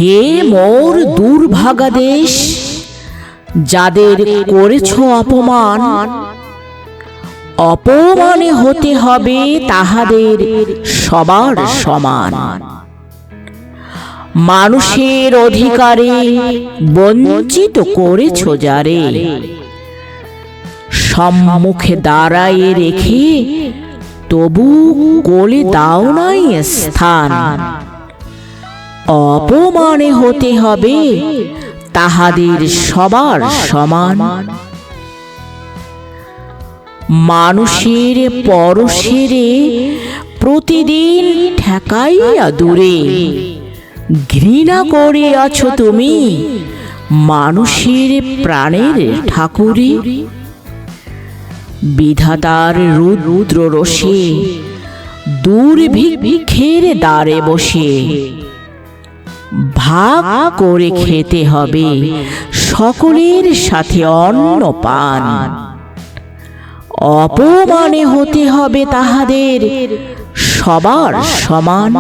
হে মোর দুর্ভাগা দেশ, যাদের করেছ অপমান, অপমানে হতে হবে তাহাদের সবার সমান। মানুষের অধিকারে বঞ্চিত করেছ যারে, সম্মুখে দাঁড়ায়ে রেখে তবু কোলে দাও নাই স্থান। অপমানে হতে হবে তাহাদের সবার সমান। মানুষের পরশেরে প্রতিদিন ঠেকাইয়া দূরে, ঘৃণা করে আছো তুমি মানুষের প্রাণের ঠাকুরে। বিধাতার রুদ্র রোষে দুর্ভিক্ষের দ্বারে বসে, ভাগ করে খেতে হবে সকলের সাথে অন্ন পান। অপমানে হতে হবে তাহাদের সবার সমান।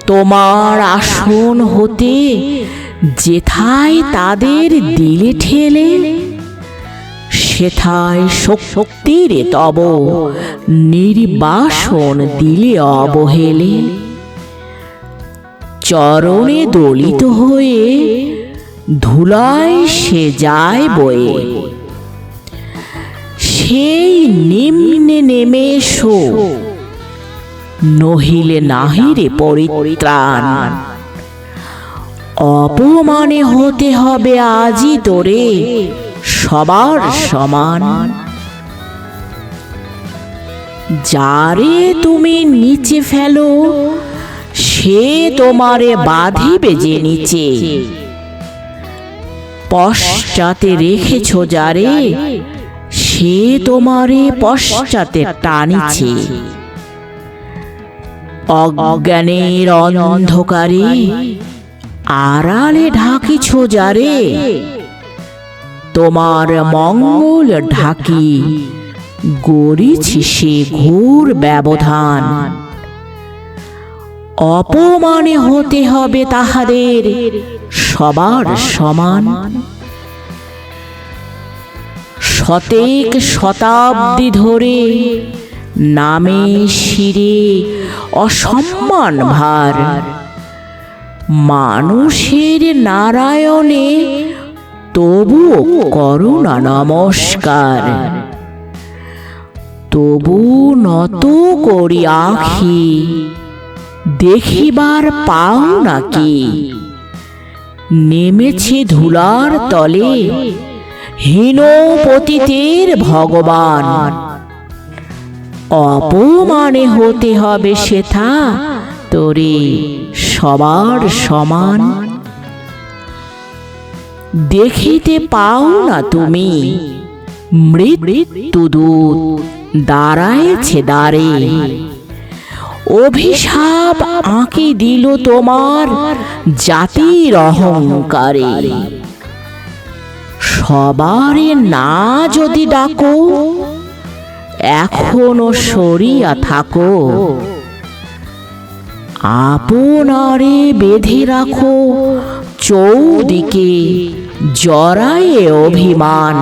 তোমার আসন হতে যেথায় তাদের দিলে ঠেলে, সেথায় শক্তির তব নির্বাসন দিলে অবহেলে। চরণে দলিত হয়ে ধুলায় সে যায় বয়ে, সেই নিম্নে নেমে এসো নহিলে নাহিরে পরিত্রাণ। অপমানে হতে হবে আজি তোরে সবার সমান। যারে তুমি নিচে ফেলো সে তোমারে বাঁধিবে যে নিচে, পশ্চাতে রেখেছ যারে সে তোমারে পশ্চাতে টানিছে। অজ্ঞানের অন্ধকারে আড়ালে ঢাকিছ যারে, তোমার মঙ্গল ঢাকি গড়িছি সে ঘোর ব্যবধান। অপমানে হতে হবে তাহাদের সবার সমান। শতেক শতাব্দী ধরে নামে শিরে অসম্মান ভার, মানুষের নারায়ণে তবু করুণা নমস্কার। তবু নত করি আখি দেখিবার পাও নাকি, নেমেছে ধুলার তলে হীন পতিতের ভগবান। অপমানে হতে হবে সেথা তোরে সবার সমান। দেখিতে পাও না তুমি মৃত্যুদূত দাঁড়ায়েছে দ্বারে, অভিশাপ আঁকি দিল তোমার জাতির অহংকারে। সবারে না যদি ডাকো এখনো সরিয়া থাকো, আপনারে বেঁধে রাখো চৌদিকে জড়ায়ে অভিমান।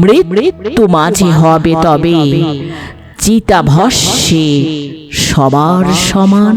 মৃত্যু মাঝে হবে তবে চিতাভস্মে সবার সমান।